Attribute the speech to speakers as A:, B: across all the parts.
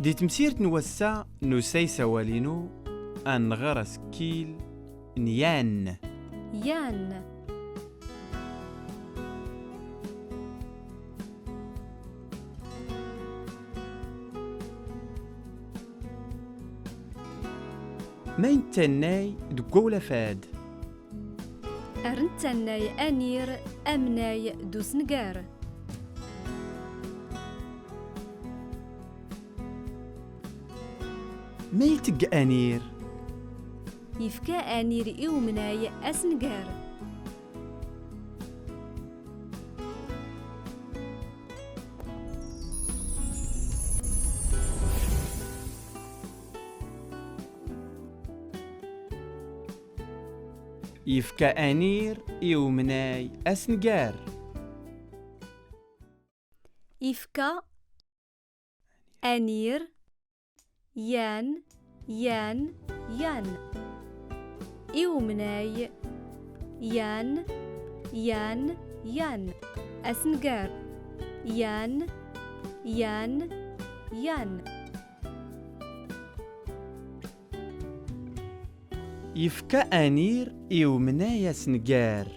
A: دي تمسيرت نوسا نسي سوالينو أن غرس كيل نيان
B: يان
A: مين تناي دقولة فاد
B: أرنتناي أنير أمناي دوسنجار
A: مين تق أنير
B: يفكا أنير إومناي أسنجار
A: يفكا أنير يومناي أسنجار
B: يفكا أنير يان يان يان إومناي يان يان يان أسنجار يان يان يان
A: يفكا أنير يومناي أسنجار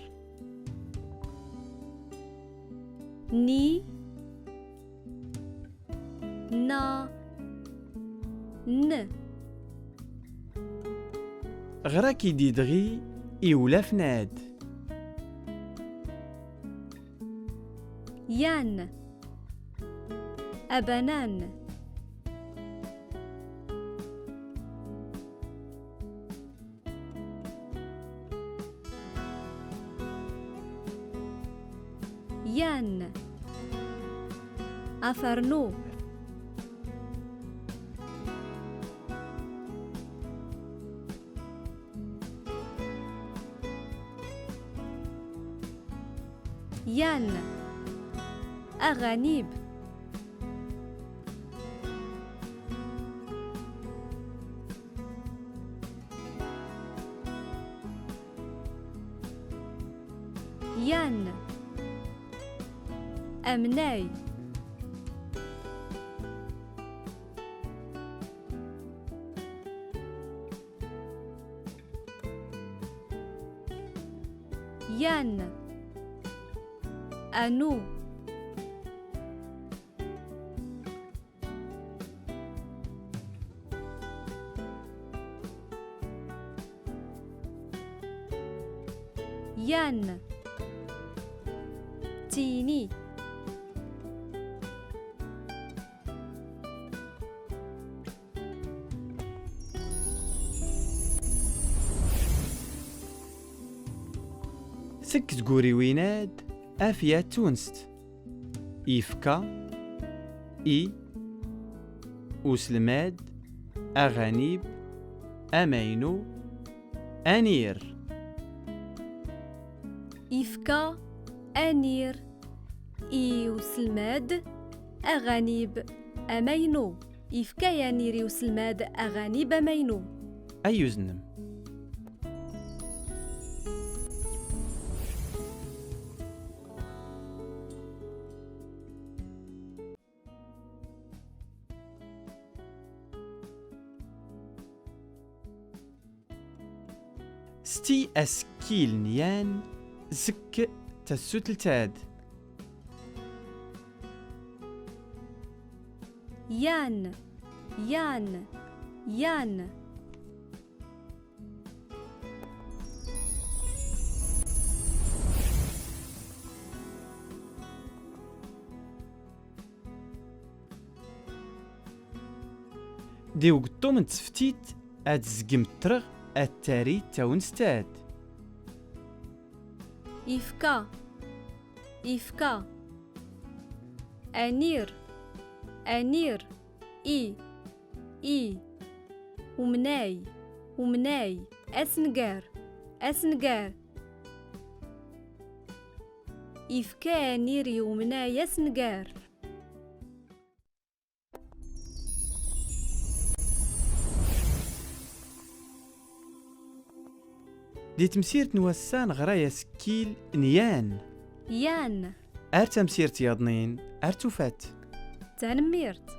B: ني نا ن
A: غراكي دي دغي إولا فناد
B: يان أبنان يان أفرنو يان أغانيب يان أمناي يان أنو يان تيني
A: سك تقوري ويناد أفيا تونست يفكا إي وسلماد أغانيب أمينو أنير
B: يفكا أنير إي وسلماد أغانيب أمينو يفكا يانير وسلماد أغانيب أمينو
A: أي زنم ستي أسكيل نيان زك تسوتلتاد
B: يان يان يان
A: دي وقتو من تسفتيت أتزقم الترغ التاري تاونستاد
B: يفكا يفكا أنير أنير إي إي ومناي ومناي أسنجار أسنجار يفكا أنير ومناي أسنجار
A: دي تمسيرت نوسان غرايا سكيل نيان
B: يان
A: أر تمسيرت ياضنين أر توفات
B: تنميرت